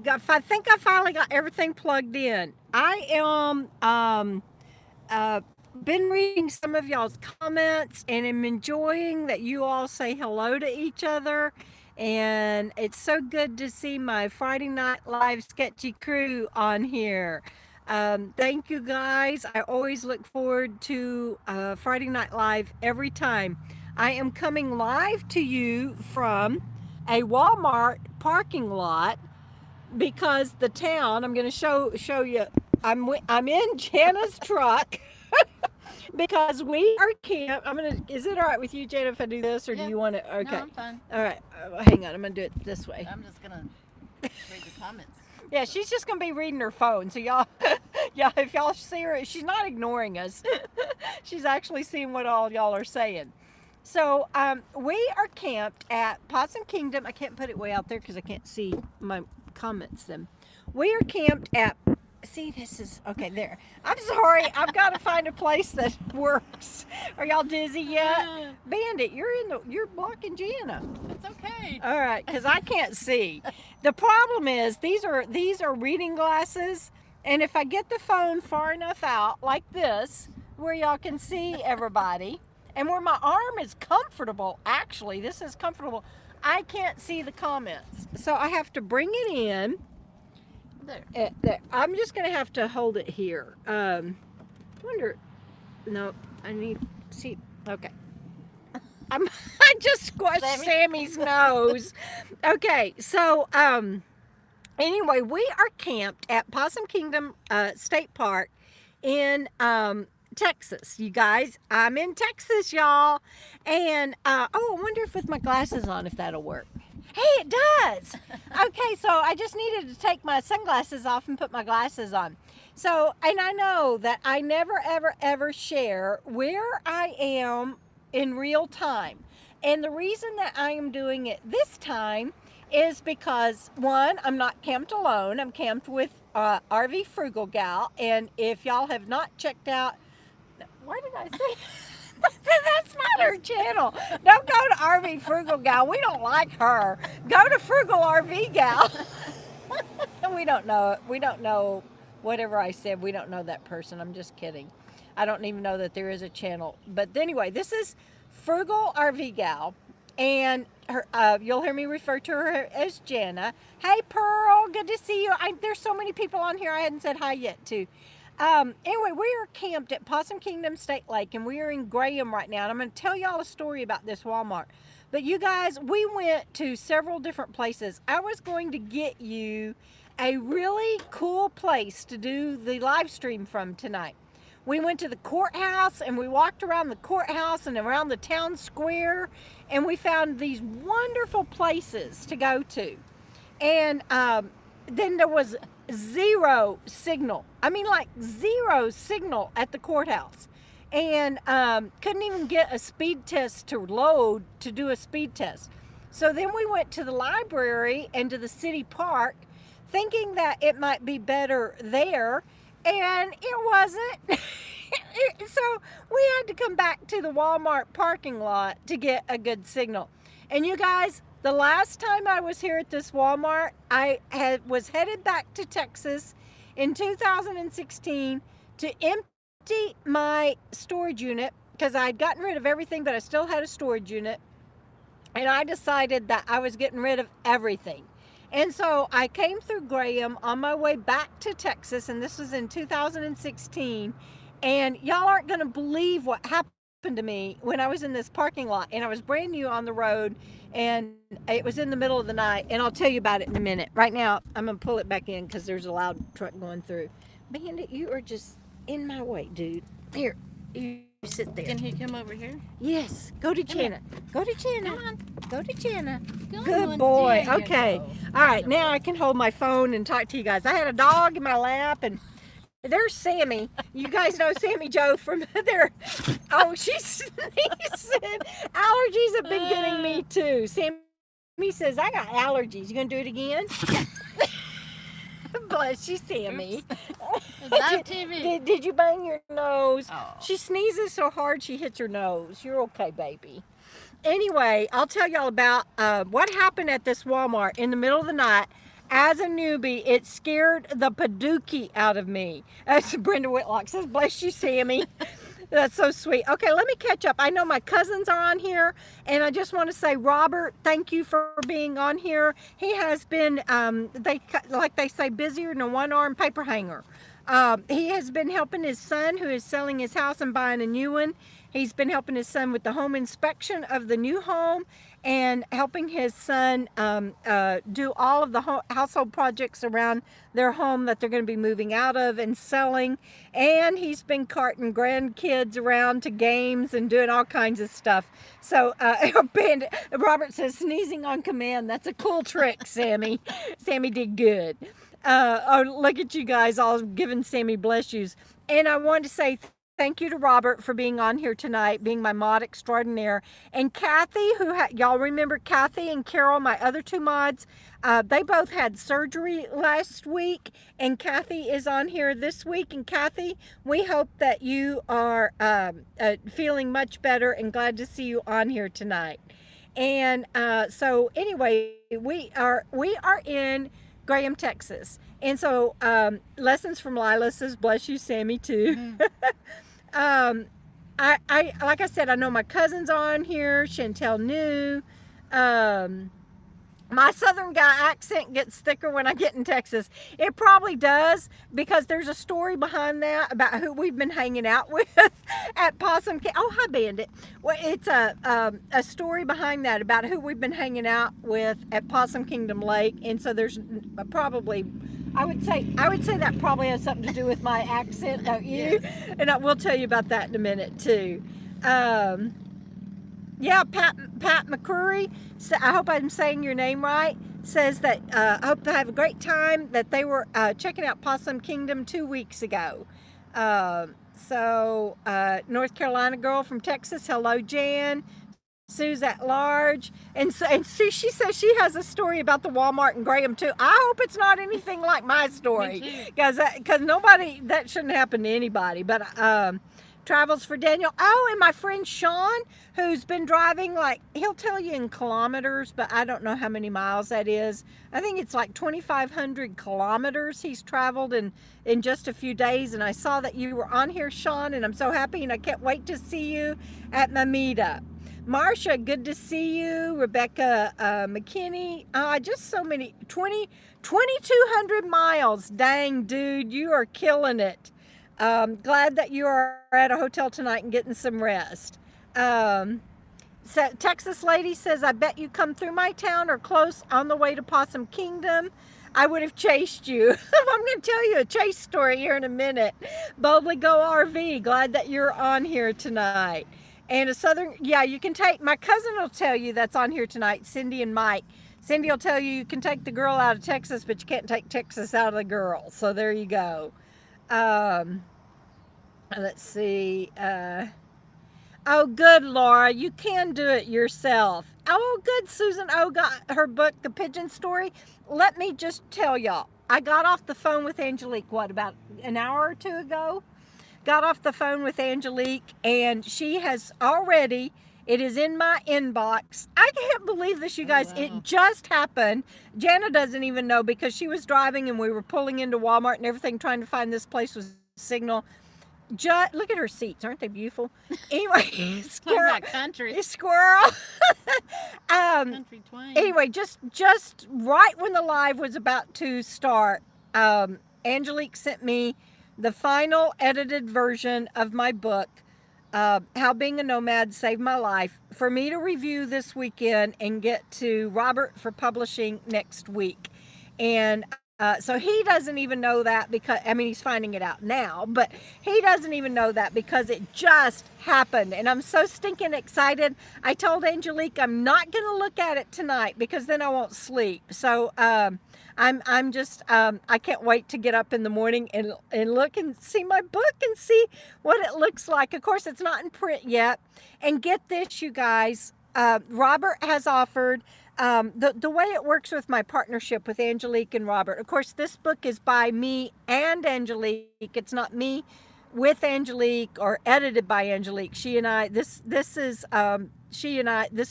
I think I finally got everything plugged in. I am been reading some of y'all's comments and am enjoying that you all say hello to each other. And it's so good to see my Friday Night Live sketchy crew on here. Thank you guys. I always look forward to Friday Night Live every time. I am coming live to you from a Walmart parking lot because the town, I'm going to show you, I'm in Jana's truck because we are camped. Is it all right with you, Jana, if I do this, or do you want to? Okay. No, I'm fine. All right. Hang on. I'm going to do it this way. I'm just going to read the comments. Yeah, she's just going to be reading her phone. So y'all, yeah, if y'all see her, she's not ignoring us. She's actually seeing what all y'all are saying. So we are camped at Possum Kingdom. I can't put it way out there because I can't see my comments then. We are camped at, see, this is, okay, there. I'm sorry, I've got to find a place that works. Are y'all dizzy yet? Bandit, you're blocking Jana. It's okay. All right, because I can't see. The problem is these are reading glasses, and if I get the phone far enough out like this, where y'all can see everybody, and where my arm is comfortable, actually, this is comfortable, I can't see the comments. So I have to bring it in. There. I'm just going to have to hold it here. Wonder, no, I need, see, okay. I just squished Sammy's nose. Okay, so, anyway, we are camped at Possum Kingdom State Park in, Texas, you guys. I'm in Texas, y'all. And, oh, I wonder if with my glasses on, if that'll work. Hey, it does. Okay, so I just needed to take my sunglasses off and put my glasses on. So, and I know that I never, ever, ever share where I am in real time. And the reason that I am doing it this time is because, one, I'm not camped alone. I'm camped with RV Frugal Gal. And if y'all have not checked out, why did I say that's not her channel. Don't go to RV Frugal Gal. We don't like her. Go to Frugal RV Gal. We don't know it. We don't know whatever I said. We don't know that person. I'm just kidding. I don't even know that there is a channel. But anyway, this is Frugal RV Gal. And her, you'll hear me refer to her as Jana. Hey, Pearl. Good to see you. There's so many people on here I hadn't said hi yet to. Anyway, we are camped at Possum Kingdom State Lake, and we are in Graham right now. And I'm going to tell y'all a story about this Walmart. But you guys, we went to several different places. I was going to get you a really cool place to do the live stream from tonight. We went to the courthouse, and we walked around the courthouse and around the town square, and we found these wonderful places to go to. And then there was zero signal. I mean, like zero signal at the courthouse. And couldn't even get a speed test to load to do a speed test. So then we went to the library and to the city park thinking that it might be better there, and it wasn't. So we had to come back to the Walmart parking lot to get a good signal. And you guys, the last time I was here at this Walmart, I was headed back to Texas in 2016 to empty my storage unit because I'd gotten rid of everything, but I still had a storage unit. And I decided that I was getting rid of everything. And so I came through Graham on my way back to Texas, and this was in 2016. And y'all aren't going to believe what happened to me when I was in this parking lot. And I was brand new on the road, and it was in the middle of the night. And I'll tell you about it in a minute. Right now, I'm going to pull it back in because there's a loud truck going through. Bandit, you are just in my way, dude. Here, you sit there. Can he come over here? Yes. Go to Jana. Go to Jana. Come on. Go to Jana. Come Good on, boy. there you Okay. go. All right. Now I can hold my phone and talk to you guys. I had a dog in my lap, and there's Sammy. You guys know Sammy Joe from there. Oh, she's sneezing. Allergies have been getting me too. Sammy says, I got allergies. You going to do it again? Bless you, Sammy. Live TV. Did you bang your nose? Oh. She sneezes so hard she hits her nose. You're okay, baby. Anyway, I'll tell y'all about what happened at this Walmart in the middle of the night as a newbie, it scared the padookie out of me. As Brenda Whitlock says, bless you, Sammy. That's so sweet. Okay, let me catch up. I know my cousins are on here, and I just want to say, Robert, thank you for being on here. He has been, like they say, busier than a one-armed paper hanger. He has been helping his son, who is selling his house and buying a new one. He's been helping his son with the home inspection of the new home, and helping his son do all of the household projects around their home that they're going to be moving out of and selling. And he's been carting grandkids around to games and doing all kinds of stuff. So Robert says, sneezing on command. That's a cool trick, Sammy. Sammy did good. Oh, look at you guys all giving Sammy bless yous. And I want to say thank you to Robert for being on here tonight, being my mod extraordinaire. And Kathy, y'all remember Kathy and Carol, my other two mods, they both had surgery last week, and Kathy is on here this week. And Kathy, we hope that you are feeling much better, and glad to see you on here tonight. And so anyway, we are in Graham, Texas. And so Lessons from Lila says, bless you, Sammy, too. I like I said, I know my cousins are on here. Chantel New. My southern guy accent gets thicker when I get in Texas. It probably does, because there's a story behind that about who we've been hanging out with at Possum Kingdom. Oh, hi, Bandit. Well, it's a story behind that about who we've been hanging out with at Possum Kingdom Lake. And so there's probably, I would say that probably has something to do with my accent, don't you? Yes. And I will tell you about that in a minute too. Yeah, Pat McCurry, I hope I'm saying your name right, says that I hope to have a great time, that they were checking out Possum Kingdom 2 weeks ago. North Carolina girl from Texas, hello Jan. Sue's at large, and Sue, she says she has a story about the Walmart in Graham too. I hope it's not anything like my story, because nobody, that shouldn't happen to anybody. But travels for Daniel. Oh, and my friend Sean, who's been driving, like, he'll tell you in kilometers, but I don't know how many miles that is. I think it's like 2,500 kilometers he's traveled in just a few days. And I saw that you were on here, Sean, and I'm so happy, and I can't wait to see you at my meetup. Marcia, good to see you. Rebecca McKinney, just so many, 2,200 miles. Dang, dude, you are killing it. Glad that you are at a hotel tonight and getting some rest. So Texas lady says, I bet you come through my town or close on the way to Possum Kingdom. I would have chased you. I'm going to tell you a chase story here in a minute. Boldly Go RV, glad that you're on here tonight. And a southern, yeah, you can take, my cousin will tell you that's on here tonight, Cindy and Mike. Cindy will tell you can take the girl out of Texas, but you can't take Texas out of the girl. So there you go. Let's see. Oh, good, Laura. You can do it yourself. Oh, good, Susan. Oh, got her book, The Pigeon Story. Let me just tell y'all, I got off the phone with Angelique, about an hour or two ago? Got off the phone with Angelique, and she has already, it is in my inbox. I can't believe this, you guys. Oh, wow. It just happened. Jana doesn't even know, because she was driving and we were pulling into Walmart and everything, trying to find this place with signal. Look at her seats. Aren't they beautiful? Anyway, squirrel. Country. Squirrel. Country twang. Anyway, just right when the live was about to start, Angelique sent me the final edited version of my book, How Being a Nomad Saved My Life, for me to review this weekend and get to Robert for publishing next week. And so he doesn't even know that, because, I mean, he's finding it out now, but he doesn't even know that because it just happened. And I'm so stinking excited. I told Angelique I'm not going to look at it tonight, because then I won't sleep. So I'm just, I can't wait to get up in the morning and look and see my book and see what it looks like. Of course, it's not in print yet. And get this, you guys, Robert has offered, the way it works with my partnership with Angelique and Robert. Of course, this book is by me and Angelique. It's not me with Angelique or edited by Angelique. She and I, this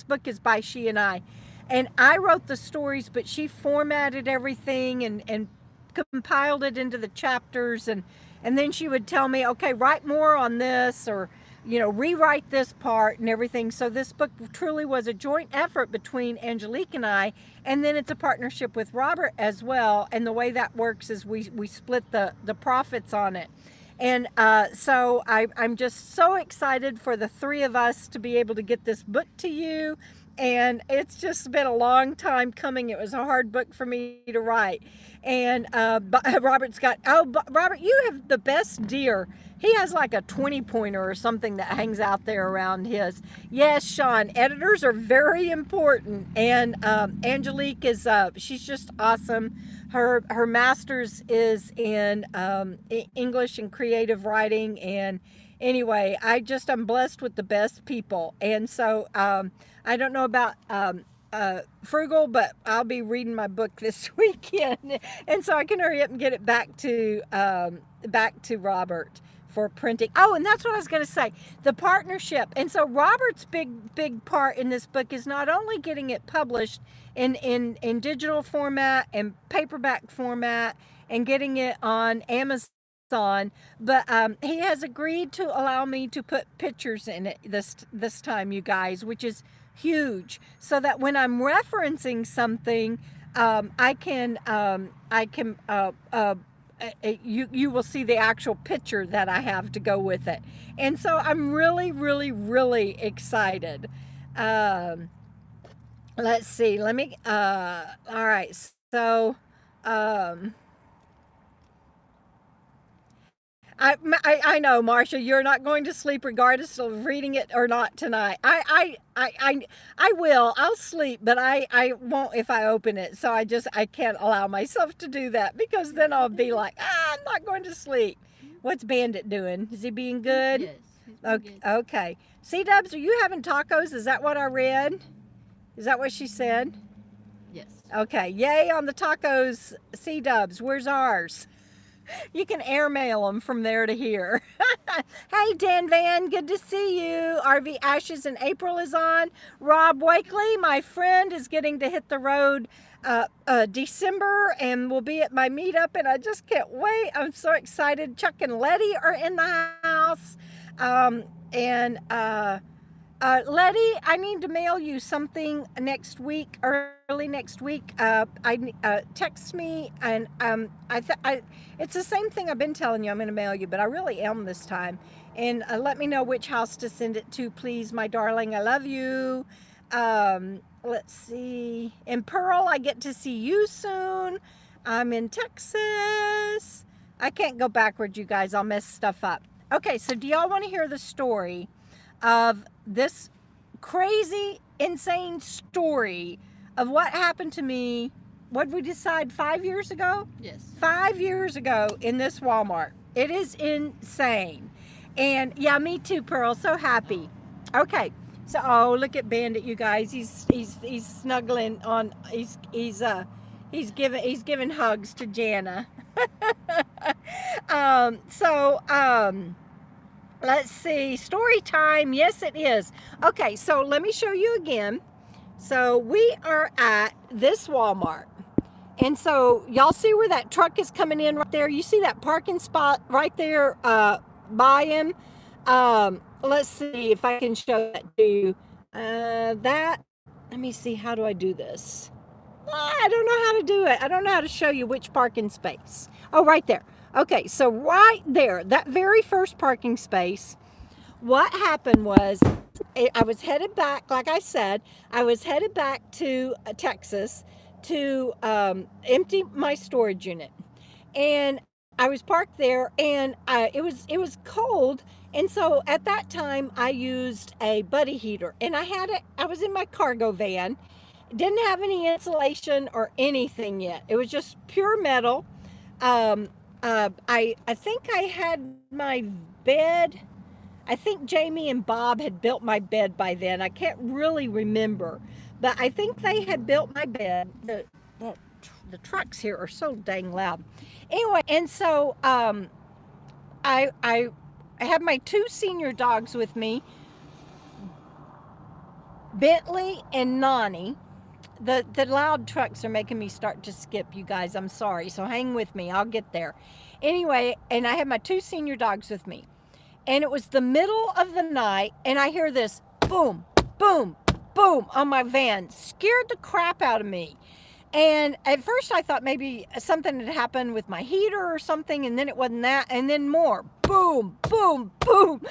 book is by she and I. And I wrote the stories, but she formatted everything and compiled it into the chapters, and then she would tell me, okay, write more on this, or rewrite this part and everything. So this book truly was a joint effort between Angelique and I, and then it's a partnership with Robert as well. And the way that works is we split the profits on it. And so I'm just so excited for the three of us to be able to get this book to you. And it's just been a long time coming. It was a hard book for me to write. And Robert's got, Robert, you have the best deer. He has like a 20-pointer or something that hangs out there around his. Yes, Sean, editors are very important. And Angelique is, she's just awesome. Her master's is in English and creative writing. And anyway, I'm blessed with the best people. And so I don't know about Frugal, but I'll be reading my book this weekend. And so I can hurry up and get it back to Robert for printing. Oh, and that's what I was going to say, the partnership. And so Robert's big part in this book is not only getting it published in digital format and paperback format and getting it on Amazon, but he has agreed to allow me to put pictures in it this time, you guys, which is huge, so that when I'm referencing something, you will see the actual picture that I have to go with it. And so I'm really, really, really excited. Let's see, let me, all right, so, I know, Marcia, you're not going to sleep regardless of reading it or not tonight. I will. I'll sleep, but I won't if I open it. So I can't allow myself to do that, because then I'll be like, I'm not going to sleep. What's Bandit doing? Is he being good? Yes. Okay. Okay. C-Dubs, are you having tacos? Is that what I read? Is that what she said? Yes. Okay. Yay on the tacos, C-Dubs. Where's ours? You can airmail them from there to here. Hey, Dan Van, good to see you. RV Ashes in April is on. Rob Wakely, my friend, is getting to hit the road December and will be at my meetup, and I just can't wait. I'm so excited. Chuck and Letty are in the house. Letty, I need to mail you something next week, early next week. Text me, and it's the same thing I've been telling you I'm going to mail you, but I really am this time. And let me know which house to send it to, please, my darling. I love you. Let's see. In Pearl, I get to see you soon. I'm in Texas. I can't go backwards, you guys. I'll mess stuff up. Okay, so do y'all want to hear the story of this crazy, insane story of what happened to me? What did we decide, 5 years ago? Yes. 5 years ago in this Walmart. It is insane. And yeah, me too, Pearl. So happy. Okay. So, oh, look at Bandit, you guys. He's snuggling on. He's giving hugs to Jana. Let's see. Story time. Yes, it is. Okay, so let me show you again. So we are at this Walmart. And so y'all see where that truck is coming in right there? You see that parking spot right there by him? Let's see if I can show that to you. Let me see, how do I do this? I don't know how to do it. I don't know how to show you which parking space. Oh, right there. Okay, so right there, that very first parking space, what happened was I was headed back, like I said, I was headed back to Texas to empty my storage unit. And I was parked there, and it was cold. And so at that time I used a buddy heater, and I was in my cargo van. Didn't have any insulation or anything yet. It was just pure metal. I think I had my bed. I think Jamie and Bob had built my bed by then. I can't really remember, but I think they had built my bed. The trucks here are so dang loud. Anyway, and so I have my two senior dogs with me, Bentley and Nani. The loud trucks are making me start to skip, you guys. I'm sorry. So hang with me. I'll get there. Anyway, and I had my 2 senior dogs with me. And it was the middle of the night, and I hear this boom, boom, boom on my van. Scared the crap out of me. And at first I thought maybe something had happened with my heater or something, and then it wasn't that, and then more. Boom, boom, boom.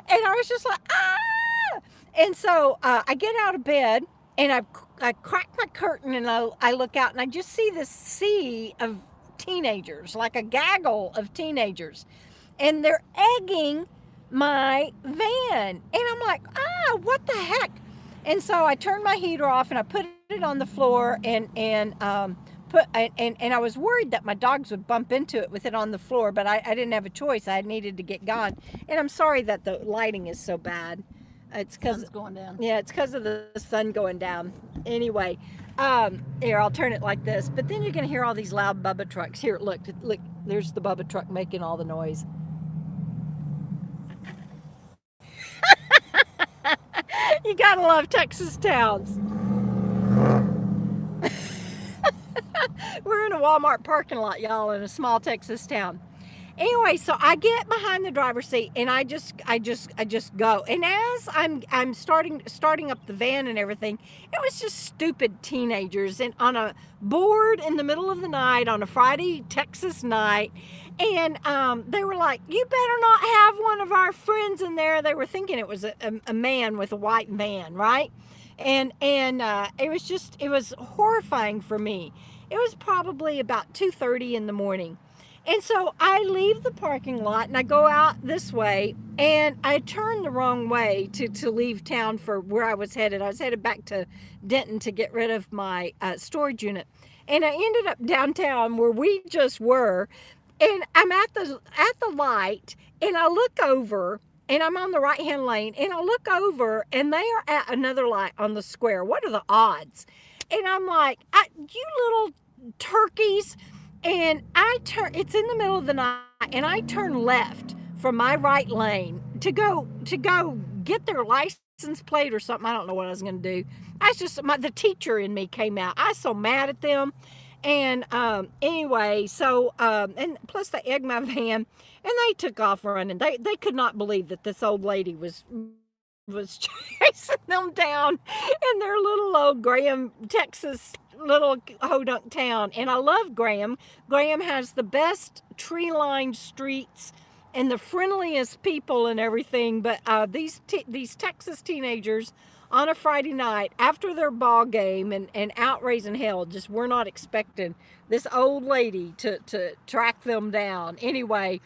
And I was just like, ah! And so I get out of bed, and I crack my curtain, and I look out, and I just see this sea of teenagers, like a gaggle of teenagers. And they're egging my van. And I'm like, what the heck? And so I turned my heater off, and I put it on the floor, and I was worried that my dogs would bump into it with it on the floor, but I didn't have a choice. I needed to get gone. And I'm sorry that the lighting is so bad. It's because sun's going down. Yeah, it's because of the sun going down. Anyway, here, I'll turn it like this. But then you're gonna hear all these loud Bubba trucks. Here, look, there's the Bubba truck making all the noise. You gotta love Texas towns. We're in a Walmart parking lot, y'all, in a small Texas town. Anyway, so I get behind the driver's seat, and I just go. And as I'm starting up the van and everything, it was just stupid teenagers and on a board in the middle of the night on a Friday Texas night. And they were like, "You better not have one of our friends in there." They were thinking it was a man with a white van, right? And it was horrifying for me. It was probably about 2:30 in the morning. And so I leave the parking lot, and I go out this way, and I turn the wrong way to leave town for where I was headed. I was headed back to Denton to get rid of my storage unit. And I ended up downtown where we just were, and I'm at the light, and I look over, and I'm on the right-hand lane, and I look over, and they are at another light on the square. What are the odds? And I'm like, you little turkeys. And it's in the middle of the night, and I turn left from my right lane to go get their license plate or something. I don't know what I was going to do. The teacher in me came out. I was so mad at them. And anyway, so, and plus they egged my van, and they took off running. They could not believe that this old lady was chasing them down in their little old Graham, Texas little hodunk town. And I love Graham. Graham has the best tree-lined streets and the friendliest people and everything. But these Texas teenagers on a Friday night after their ball game and out raising hell just were not expecting this old lady to track them down. Anyway,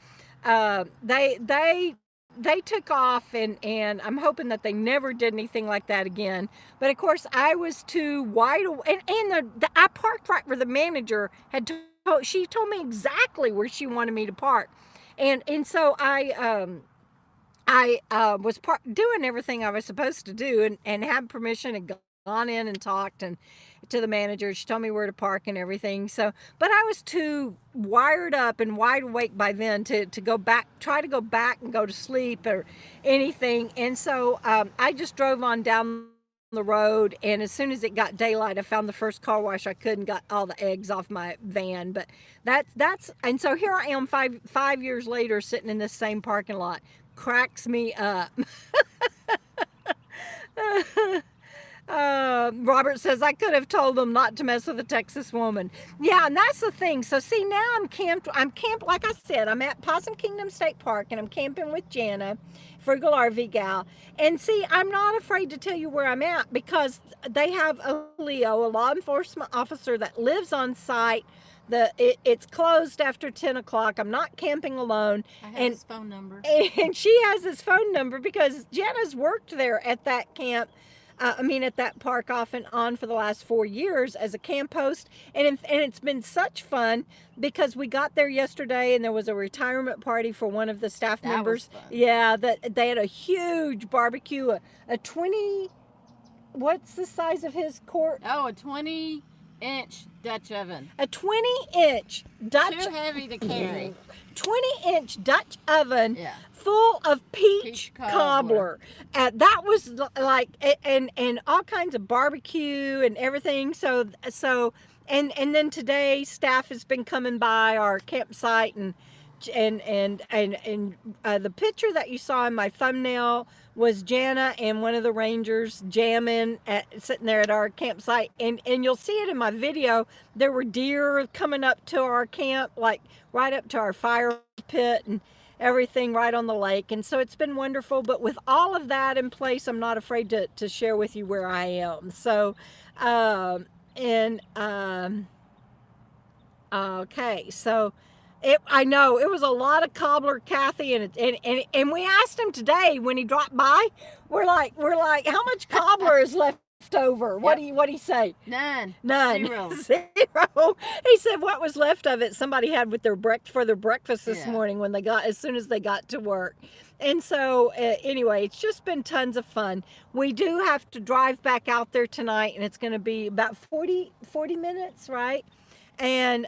they took off, and I'm hoping that they never did anything like that again. But of course, I was too wide awake, and I parked right where the manager had she told me exactly where she wanted me to park, and so I was doing everything I was supposed to do, and had permission and gone in and talked and to the manager. She told me where to park and everything. So, but I was too wired up and wide awake by then to try to go back and go to sleep or anything. And so I just drove on down the road, and as soon as it got daylight, I found the first car wash I could and got all the eggs off my van. But and so here I am 5 years later, sitting in this same parking lot. Cracks me up. Robert says, I could have told them not to mess with a Texas woman. Yeah, and that's the thing. So see, now I'm camped, like I said, I'm at Possum Kingdom State Park, and I'm camping with Jana, Frugal RV Gal. And see, I'm not afraid to tell you where I'm at, because they have a Leo, a law enforcement officer that lives on site. It's closed after 10 o'clock. I'm not camping alone. I have his phone number. And she has his phone number because Jana's worked there at that camp. At that park off and on for the last 4 years as a camp host. And it's been such fun because we got there yesterday, and there was a retirement party for one of the staff members. Was fun. Yeah, they had a huge barbecue, a 20, what's the size of his court? Oh, a 20-inch Dutch oven. A 20-inch Dutch. Too heavy to carry. 20-inch Dutch oven. Yeah. full of peach Peach cobbler. cobbler. That was like, and all kinds of barbecue and everything. And then today staff has been coming by our campsite, and the picture that you saw in my thumbnail was Jana and one of the rangers Jammin sitting there at our campsite, and you'll see it in my video. There were deer coming up to our camp, like right up to our fire pit and everything, right on the lake. And so it's been wonderful. But with all of that in place, I'm not afraid to share with you where I am. So okay, so I know it was a lot of cobbler, Kathy, and we asked him today when he dropped by. We're like, how much cobbler is left over? What Yep. do you say? None. None. Zero. Zero. He said what was left of it somebody had with their breakfast this Yeah. morning when as soon as they got to work. And so anyway, it's just been tons of fun. We do have to drive back out there tonight, and it's going to be about 40 minutes, right? And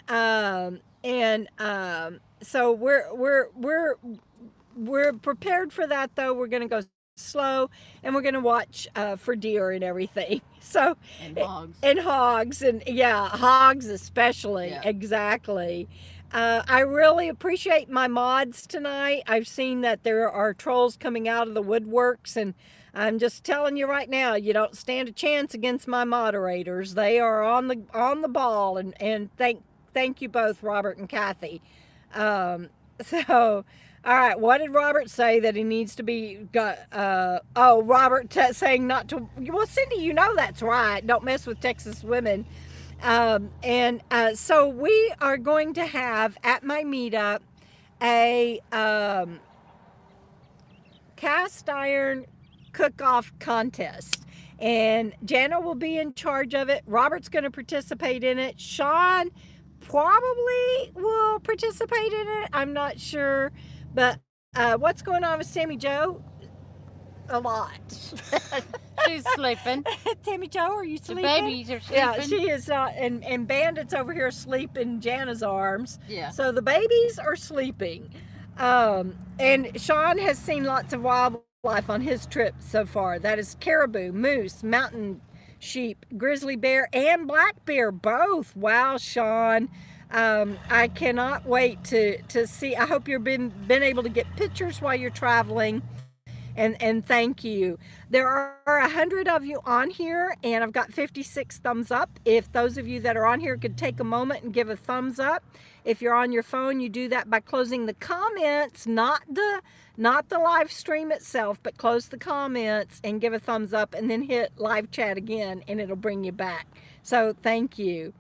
so we're prepared for that, though. We're going to go slow, and we're going to watch for deer and everything. So And hogs. hogs, and yeah, hogs especially. Yeah. Exactly. I really appreciate my mods tonight. I've seen that there are trolls coming out of the woodworks, and I'm just telling you right now, you don't stand a chance against my moderators. They are on the ball, and thank you both, Robert and Kathy. So, all right, what did Robert say that he needs to be got? Robert saying not to. Well, Cindy, you know that's right. Don't mess with Texas women. So we are going to have at my meetup a cast iron cook-off contest, and Jana will be in charge of it. Robert's going to participate in it. Sean probably will participate in it. I'm not sure, but what's going on with Sammy Joe? A lot. She's sleeping. Tammy Joe, are you The sleeping? babies are sleeping. Yeah, she is not, and Bandit's over here asleep in Jana's arms. Yeah. So the babies are sleeping. And Sean has seen lots of wildlife on his trip so far. That is caribou, moose, mountain sheep, grizzly bear, and black bear, both. Wow, Sean. I cannot wait to see. I hope you've been able to get pictures while you're traveling. And thank you. There are 100 of you on here, and I've got 56 thumbs up. If those of you that are on here could take a moment and give a thumbs up. If you're on your phone, you do that by closing the comments, not the live stream itself, but close the comments and give a thumbs up, and then hit live chat again, and it'll bring you back. So thank you.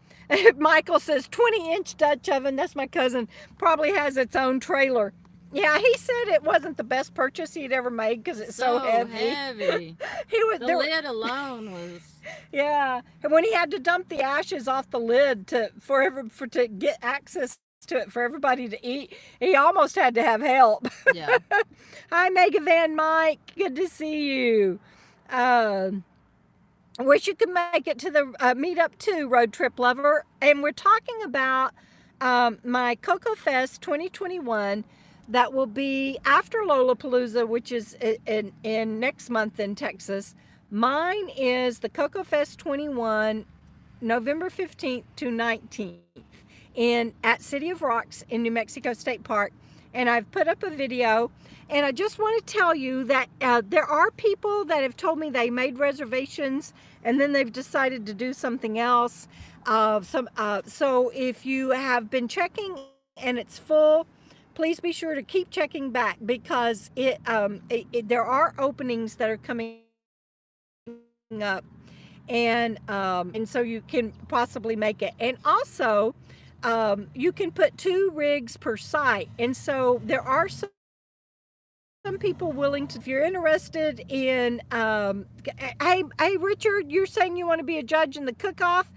Michael says 20-inch Dutch oven. That's my cousin. Probably has its own trailer. Yeah, he said it wasn't the best purchase he'd ever made because it's so heavy. He was the lid alone was. Yeah, and when he had to dump the ashes off the lid to get access to it for everybody to eat, he almost had to have help. Yeah. Hi, Mega Van Mike. Good to see you. Wish you could make it to the meetup too, Road Trip Lover. And we're talking about my Cocoa Fest 2021. That will be after Lollapalooza, which is in next month in Texas. Mine is the Cocoa Fest 21, November 15th to 19th at City of Rocks in New Mexico State Park. And I've put up a video, and I just want to tell you that there are people that have told me they made reservations and then they've decided to do something else. So if you have been checking and it's full, please be sure to keep checking back, because there are openings that are coming up, and so you can possibly make it. And also, you can put 2 rigs per site, and so there are some people willing to. If you're interested in, hey Richard, you're saying you want to be a judge in the cook-off.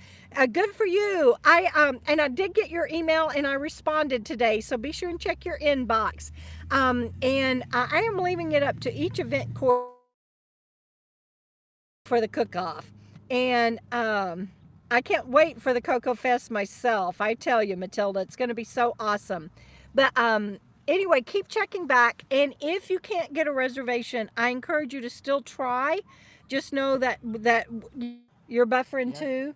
Good for you. And I did get your email and I responded today, so be sure and check your inbox. And I am leaving it up to each event for the cook-off. And I can't wait for the Cocoa Fest myself. I tell you, Matilda, it's going to be so awesome. But anyway, keep checking back. And if you can't get a reservation, I encourage you to still try. Just know that you're buffering too.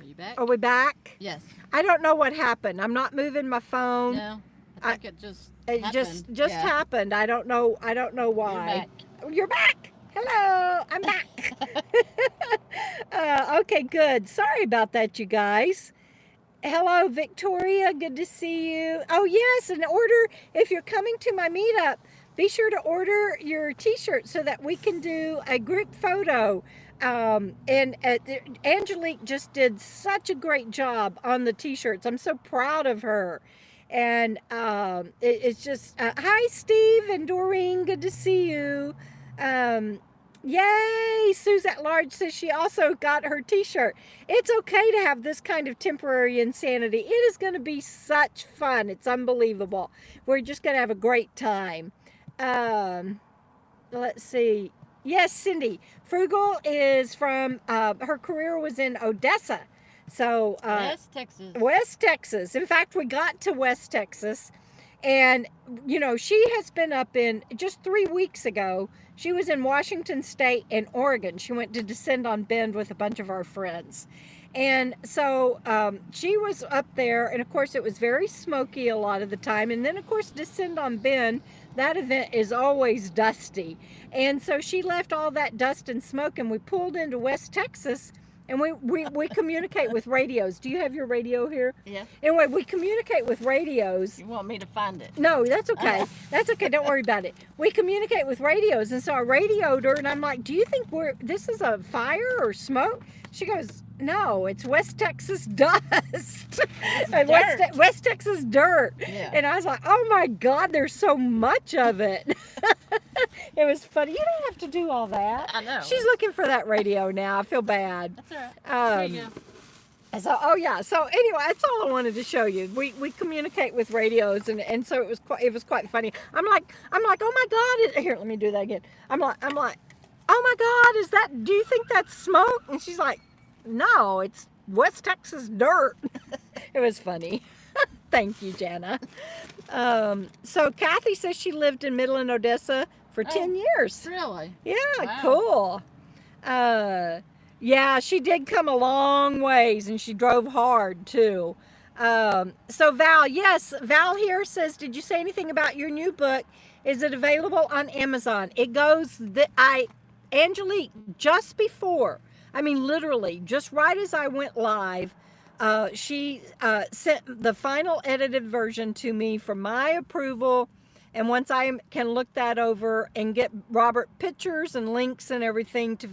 Are you back? Are we back? Yes. I don't know what happened. I'm not moving my phone. No, I think it just It happened. just happened. I don't know why. You're back. Hello, I'm back. Okay, good. Sorry about that, you guys. Hello, Victoria. Good to see you. Oh, yes, and if you're coming to my meetup, be sure to order your t-shirt so that we can do a group photo. And Angelique just did such a great job on the t-shirts. I'm so proud of her. And it's just, hi, Steve and Doreen. Good to see you. Yay! Suze at Large says she also got her t-shirt. It's okay to have this kind of temporary insanity. It is going to be such fun. It's unbelievable. We're just going to have a great time. Let's see. Yes, Cindy. Frugal is from, her career was in Odessa. So, West Texas. West Texas. In fact, we got to West Texas. And, you know, she has been up in, just 3 weeks ago, she was in Washington State and Oregon. She went to Descend on Bend with a bunch of our friends. And so she was up there, and of course it was very smoky a lot of the time. And then, of course, Descend on Bend, that event is always dusty. And so she left all that dust and smoke, and we pulled into West Texas. And we communicate with radios. Do you have your radio here? Yeah. Anyway, we communicate with radios. You want me to find it? No, that's okay. That's okay. Don't worry about it. We communicate with radios. And so I radioed her, and I'm like, do you think this is a fire or smoke? She goes, no, it's West Texas dust. And West Texas dirt. Yeah. And I was like, oh my God, there's so much of it. It was funny. You don't have to do all that. I know. She's looking for that radio now. I feel bad. That's all right. There you go. So, oh yeah. So anyway, that's all I wanted to show you. We communicate with radios, and so it was quite funny. I'm like, oh my God. Here, let me do that again. I'm like, oh my God, do you think that's smoke? And she's like, no, it's West Texas dirt. It was funny. Thank you, Jana. So Kathy says she lived in Midland, Odessa for 10 years. Really? Yeah, wow. Cool. Yeah, she did come a long ways, and she drove hard too. So Val, yes, Val here says, did you say anything about your new book? Is it available on Amazon? It goes, Angelique, just before, I mean, literally, just right as I went live, she sent the final edited version to me for my approval. And once I can look that over and get Robert pictures and links and everything to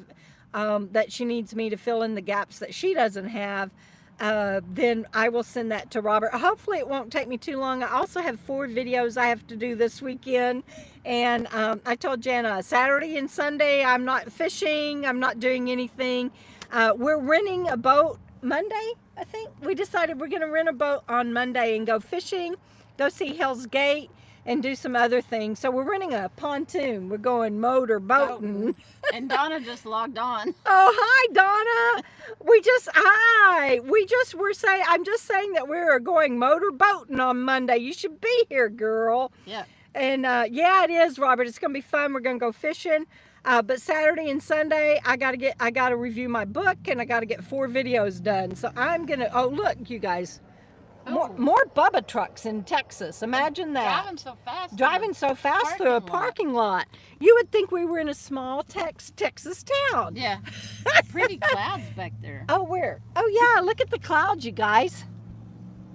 that she needs me to fill in the gaps that she doesn't have, then I will send that to Robert. Hopefully it won't take me too long. I also have 4 videos I have to do this weekend. And I told Jana, Saturday and Sunday, I'm not fishing. I'm not doing anything. We're renting a boat Monday, I think. We decided we're going to rent a boat on Monday and go fishing, go see Hell's Gate, and do some other things. So we're renting a pontoon. We're going motor boating. And Donna just logged on. Oh, hi, Donna. I'm just saying that we're going motor boating on Monday. You should be here, girl. Yeah. And yeah, it is, Robert. It's going to be fun. We're going to go fishing. But Saturday and Sunday, I got to review my book, and I got to get 4 videos done. So I'm going to, oh, look, you guys. More Bubba trucks in Texas. Imagine that. Driving so fast through a parking lot. You would think we were in a small Texas town. Yeah. Pretty clouds back there. Oh, where? Oh, yeah. Look at the clouds, you guys.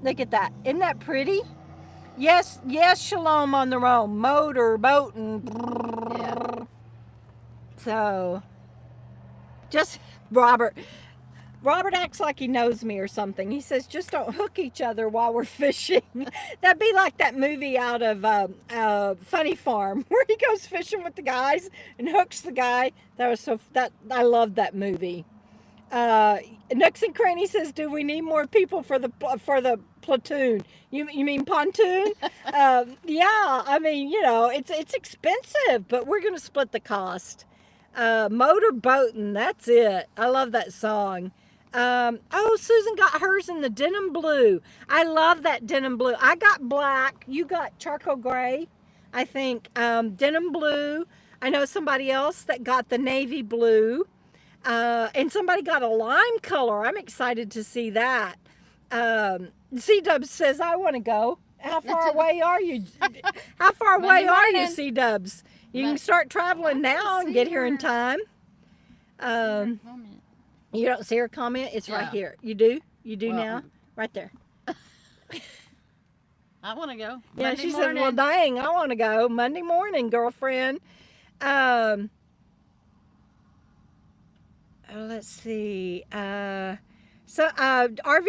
Look at that. Isn't that pretty? Yes, Shalom on the road. Motor boating. Yeah. So, just Robert acts like he knows me or something. He says, just don't hook each other while we're fishing. That'd be like that movie out of Funny Farm, where he goes fishing with the guys and hooks the guy. I loved that movie. Nooks and Cranny says, do we need more people for the platoon? You mean pontoon? Yeah, I mean, you know, it's expensive, but we're going to split the cost. Motor boating, that's it. I love that song. Oh, Susan got hers in the denim blue. I love that denim blue. I got black. You got charcoal gray, I think. Denim blue. I know somebody else that got the navy blue. And somebody got a lime color. I'm excited to see that. C-Dubs says, I want to go. How far away are you? How far away are you, C-Dubs? You can start traveling now and get here in time. You don't see her comment? It's right here. You do? You do now? Right there. I want to go. Yeah, Monday she morning. said, well, dang, I want to go. Monday morning, girlfriend. Let's see. RV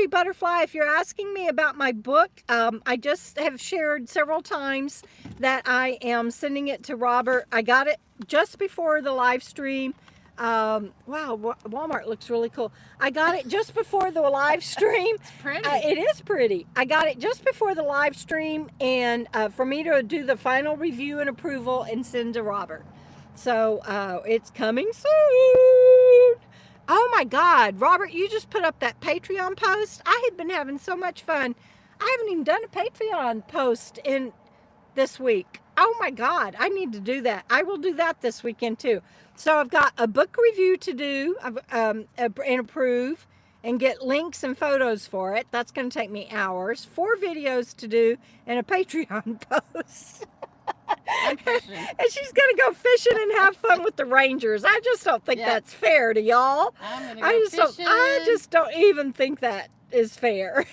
Butterfly, if you're asking me about my book, I just have shared several times that I am sending it to Robert. I got it just before the live stream. Wow, Walmart looks really cool. I got it just before the live stream. It's pretty. It is pretty. I got it just before the live stream, and for me to do the final review and approval and send to Robert. So it's coming soon. Oh my God, Robert, you just put up that Patreon post. I had been having so much fun. I haven't even done a Patreon post in this week. Oh my God, I need to do that. I will do that this weekend too. So I've got a book review to do and approve and get links and photos for it. That's going to take me hours. 4 videos to do and a Patreon post. I'm fishing. And she's going to go fishing and have fun with the Rangers. I just don't think that's fair to y'all. I'm gonna go fishing. I just don't even think that is fair.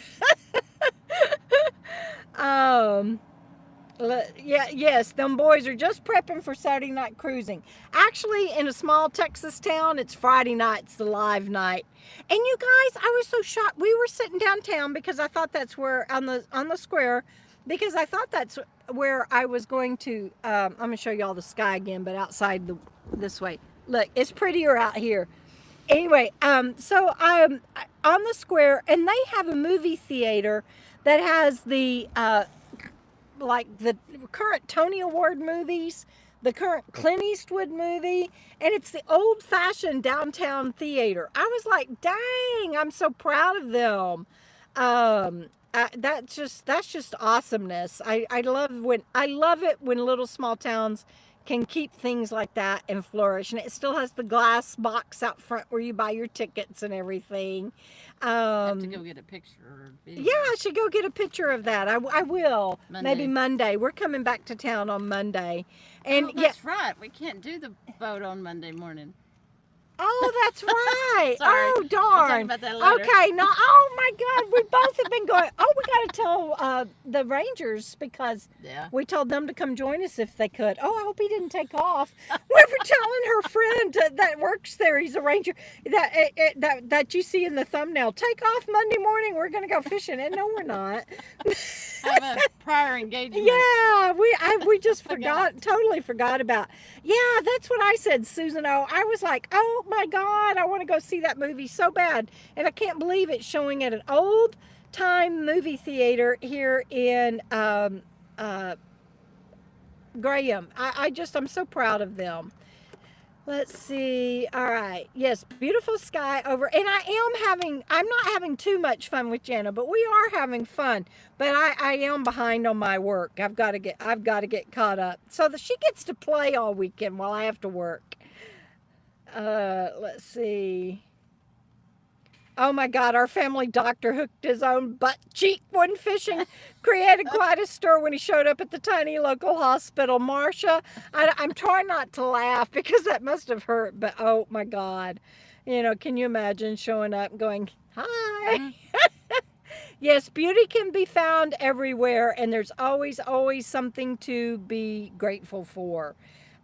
Yes, them boys are just prepping for Saturday night cruising. Actually, in a small Texas town, it's Friday night's the live night. And you guys, I was so shocked. We were sitting downtown because I thought that's where on the square, because I thought that's where I was going to. I'm gonna show you all the sky again, but outside this way. Look, it's prettier out here. Anyway, so I'm on the square, and they have a movie theater that has the like the current Tony Award movies, the current Clint Eastwood movie, and it's the old-fashioned downtown theater. I was like, dang, I'm so proud of them. That's just awesomeness. I love it when little small towns can keep things like that and flourish. And it still has the glass box out front where you buy your tickets and everything. I have to go get a picture or video. Yeah, I should go get a picture of that. I will. Monday. Maybe Monday. We're coming back to town on Monday. And that's right. We can't do the boat on Monday morning. Oh, that's right. Sorry. Oh, darn. We'll talk about that later. Okay, no. Oh my God, we both have been going. Oh, we got to tell the Rangers because we told them to come join us if they could. Oh, I hope he didn't take off. We were telling her friend that works there. He's a Ranger. That you see in the thumbnail. Take off Monday morning. We're going to go fishing, and no, we're not. I have a prior engagement. Yeah, we just totally forgot about. Yeah, that's what I said, Susan O. I was like, oh my God, I want to go see that movie so bad, and I can't believe it's showing at an old time movie theater here in Graham. I'm so proud of them. Let's see. All right. Yes, beautiful sky over. And I'm not having too much fun with Jana, but we are having fun. But I am behind on my work. I've got to get caught up so that she gets to play all weekend while I have to work. Let's see. Oh my God, our family doctor hooked his own butt cheek when fishing. Created quite a stir when he showed up at the tiny local hospital. Marcia, I'm trying not to laugh because that must have hurt, but oh my God. Can you imagine showing up and going, hi? Yes, beauty can be found everywhere, and there's always, always something to be grateful for.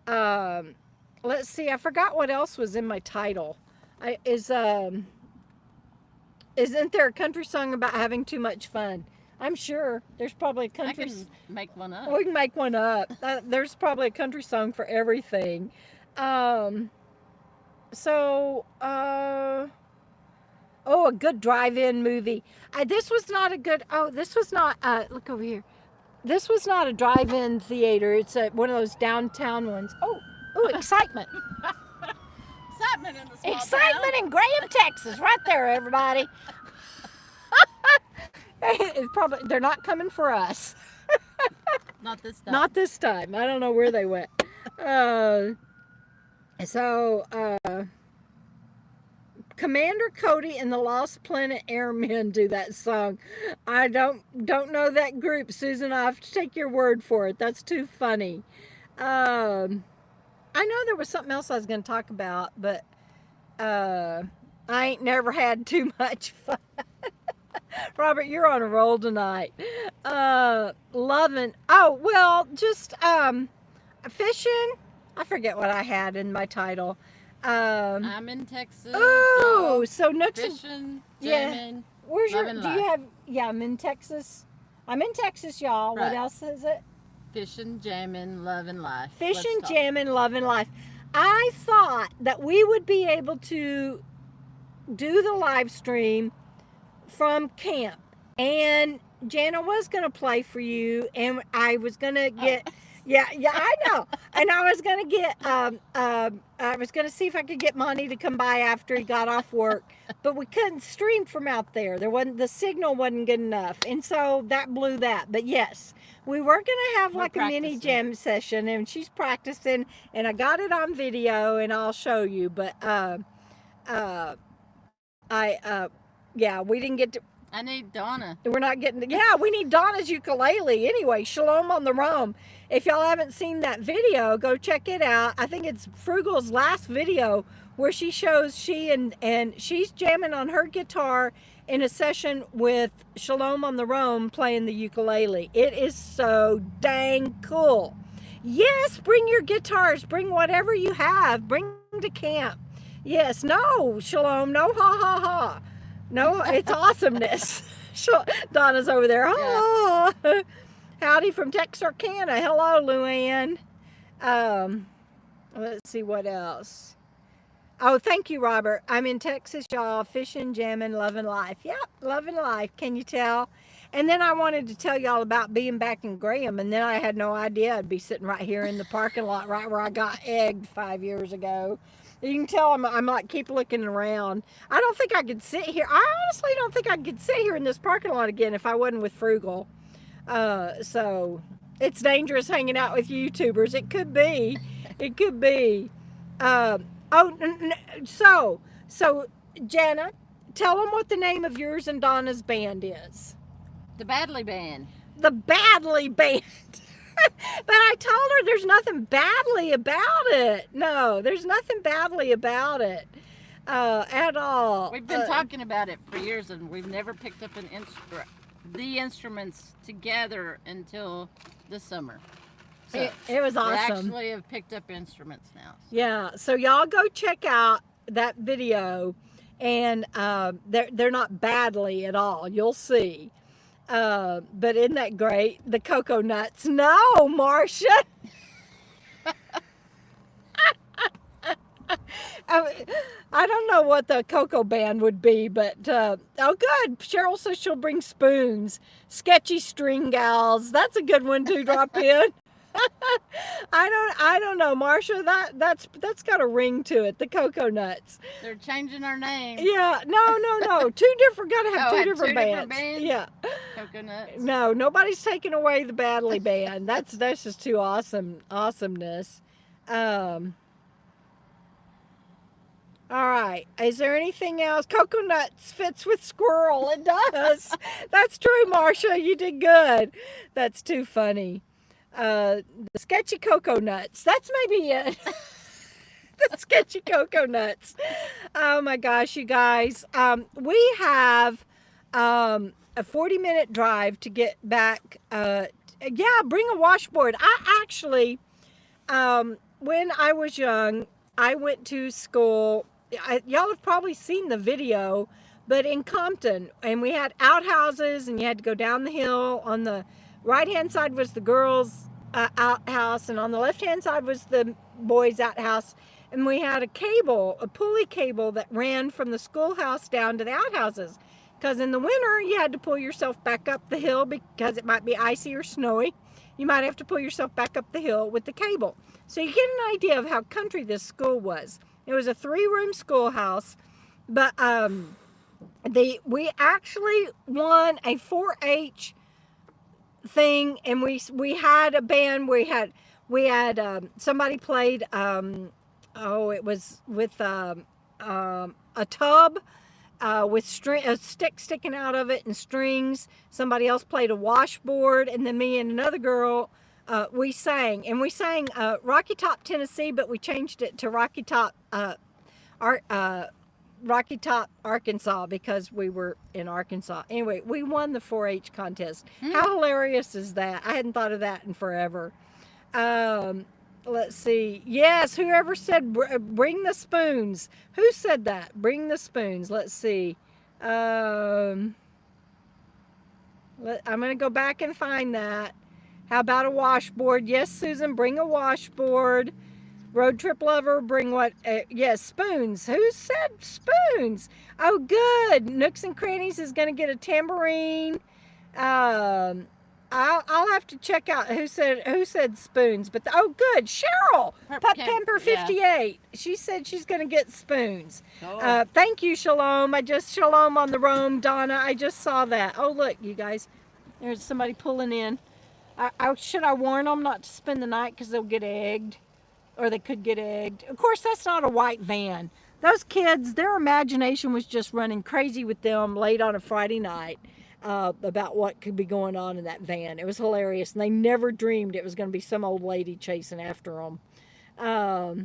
Let's see, I forgot what else was in my title. Isn't there a country song about having too much fun? I'm sure there's probably a country. I can make one up. We can make one up. There's probably a country song for everything. A good drive-in movie. This was not a good. Look over here. This was not a drive-in theater. It's one of those downtown ones. Oh, excitement. So excitement in the small Excitement in Graham, Texas, right there, everybody. It's probably they're not coming for us. Not this time. Not this time. I don't know where they went. Commander Cody and the Lost Planet Airmen do that song. I don't know that group, Susan. I have to take your word for it. That's too funny. I know there was something else I was going to talk about, but I ain't never had too much fun. Robert, you're on a roll tonight. Lovin. Oh, well, just Fishin. I forget what I had in my title. I'm in Texas. Oh, so Nooks and Fishin, yeah. Jammin, Where's your? Lovin' Do you Life. have? Yeah, I'm in Texas. I'm in Texas, y'all. What Right. else is it? Fishin, Jammin, Lovin' Life. Fishin, Jammin, Lovin' Life. I thought that we would be able to do the live stream from camp, and Jana was gonna play for you, and I was gonna get. Yeah, I know. And I was gonna get, I was gonna see if I could get Monty to come by after he got off work, but we couldn't stream from out there. The signal wasn't good enough, and so that blew that. But yes, we were gonna have like a mini jam session, and she's practicing, and I got it on video, and I'll show you. But yeah, we didn't get to. I need Donna. We're not getting. Yeah, we need Donna's ukulele. Anyway, Shalom on the Roam. If y'all haven't seen that video, go check it out. I think it's Frugal's last video where she shows and she's jamming on her guitar in a session with Shalom on the Roam playing the ukulele. It is so dang cool. Yes, bring your guitars. Bring whatever you have. Bring them to camp. Yes, no, Shalom, no ha ha ha. No, it's awesomeness. Donna's over there. Oh, yeah. Howdy from Texarkana. Hello, Luann. Let's see what else. Oh, thank you, Robert. I'm in Texas, y'all. Fishing, jamming, loving life. Yep, loving life. Can you tell? And then I wanted to tell y'all about being back in Graham, and then I had no idea I'd be sitting right here in the parking lot, right where I got egged 5 years ago. You can tell I'm like, keep looking around. I don't think I could sit here. I honestly don't think I could sit here in this parking lot again if I wasn't with Frugal. So it's dangerous hanging out with YouTubers. It could be. It could be. So Jana, tell them what the name of yours and Donna's band is. The Badly Band. The Badly Band. But I told her there's nothing badly about it. No, there's nothing badly about it at all. We've been talking about it for years, and we've never picked up the instruments together until the summer. So it was awesome. We actually have picked up instruments now. Yeah, so y'all go check out that video, and they're not badly at all. You'll see. But isn't that great? The cocoa nuts. No, Marcia. I don't know what the cocoa band would be, but oh good. Cheryl says she'll bring spoons. Sketchy string gals. That's a good one to drop in. I don't know, Marcia. That's got a ring to it. The cocoa nuts. They're changing our name. Yeah, no. Two different. Gotta have two different bands. Yeah. Coconuts. No, nobody's taking away the Badly Band. That's just too awesomeness. All right. Is there anything else? Coconuts fits with squirrel. It does. That's true, Marcia. You did good. That's too funny. The sketchy cocoa nuts. That's maybe it. The sketchy cocoa nuts. Oh my gosh, you guys. We have a 40-minute drive to get back. Yeah, bring a washboard. I actually, when I was young, I went to school. Y'all have probably seen the video, but in Compton, and we had outhouses, and you had to go down the hill. On the right-hand side was the girls' outhouse, and on the left-hand side was the boys' outhouse. And we had a pulley cable that ran from the schoolhouse down to the outhouses. Because in the winter, you had to pull yourself back up the hill because it might be icy or snowy. You might have to pull yourself back up the hill with the cable. So you get an idea of how country this school was. It was a 3-room schoolhouse, but we actually won a 4-H thing, and we had a band. We had somebody played. It was with a tub with a stick sticking out of it and strings. Somebody else played a washboard, and then me and another girl, we sang. And we sang Rocky Top, Tennessee, but we changed it to Rocky Top, Arkansas, because we were in Arkansas. Anyway, we won the 4-H contest. How hilarious is that? I hadn't thought of that in forever. Let's see. Yes, whoever said bring the spoons. Who said that? Bring the spoons. Let's see. I'm going to go back and find that. How about a washboard? Yes, Susan, bring a washboard. Road trip lover, bring what? Yes, spoons. Who said spoons? Oh, good. Nooks and Crannies is going to get a tambourine. I'll have to check out who said spoons, but oh, good. Cheryl, Pup Camper 58. Yeah. She said she's going to get spoons. Oh. Thank you, Shalom. Shalom on the roam, Donna. I just saw that. Oh, look, you guys. There's somebody pulling in. Should I warn them not to spend the night because they'll get egged? Or they could get egged. Of course, that's not a white van. Those kids, their imagination was just running crazy with them late on a Friday night about what could be going on in that van. It was hilarious, and they never dreamed it was going to be some old lady chasing after them. All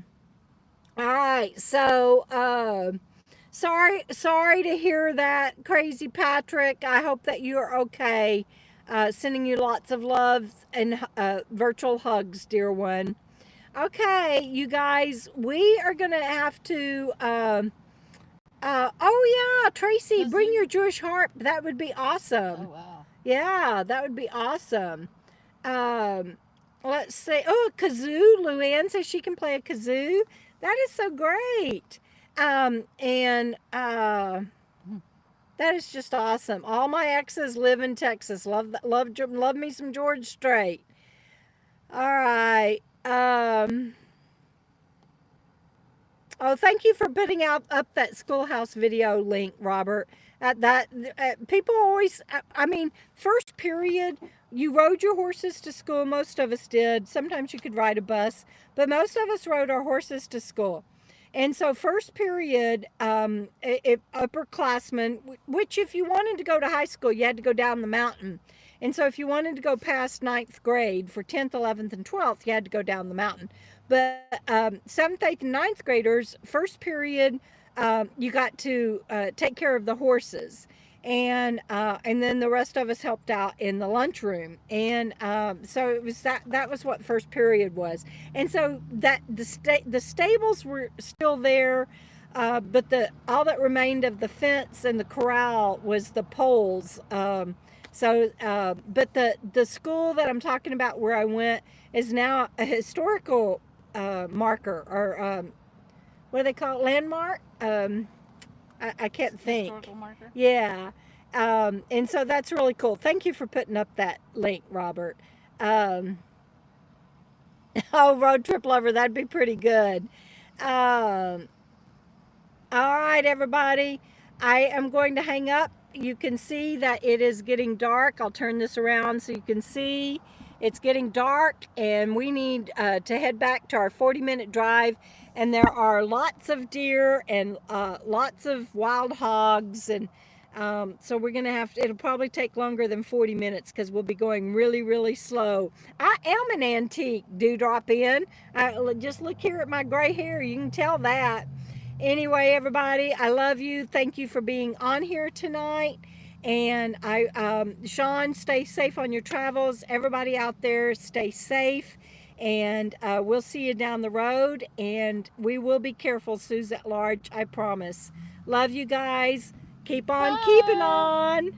right, so sorry to hear that, Crazy Patrick. I hope that you are okay. Sending you lots of love and virtual hugs, dear one. Okay, you guys, we are going to have to, oh yeah, Tracy, bring your Jewish harp. That would be awesome. Oh, wow. Yeah, that would be awesome. Let's see. Oh, a kazoo. Luann says she can play a kazoo. That is so great. That is just awesome. All my exes live in Texas. Love me some George Strait. All right. Oh, thank you for putting up that schoolhouse video link, Robert. People always, first period, you rode your horses to school. Most of us did. Sometimes you could ride a bus, but most of us rode our horses to school. And so first period, upperclassmen, which if you wanted to go to high school, you had to go down the mountain. And so if you wanted to go past 9th grade for 10th, 11th, and 12th, you had to go down the mountain. But 7th, 8th, and 9th graders, first period, you got to take care of the horses. And then the rest of us helped out in the lunchroom. And so it was that was what first period was. And so that the stables were still there, but all that remained of the fence and the corral was the poles. But the school that I'm talking about where I went is now a historical marker, or what do they call it? Landmark? I can't think. Historical marker? Yeah. And so that's really cool. Thank you for putting up that link, Robert. Oh, road trip lover, that'd be pretty good. All right, everybody. I am going to hang up. You can see that it is getting dark. I'll turn this around so you can see it's getting dark, and we need to head back to our 40-minute drive. And there are lots of deer and lots of wild hogs. And so we're going to it'll probably take longer than 40 minutes because we'll be going really, really slow. I am an antique, Dewdrop in. Just look here at my gray hair. You can tell that. Anyway, everybody, I love you. Thank you for being on here tonight. And Sean, stay safe on your travels. Everybody out there, stay safe. And we'll see you down the road. And we will be careful, Sue's at large, I promise. Love you guys. Keep on keeping on.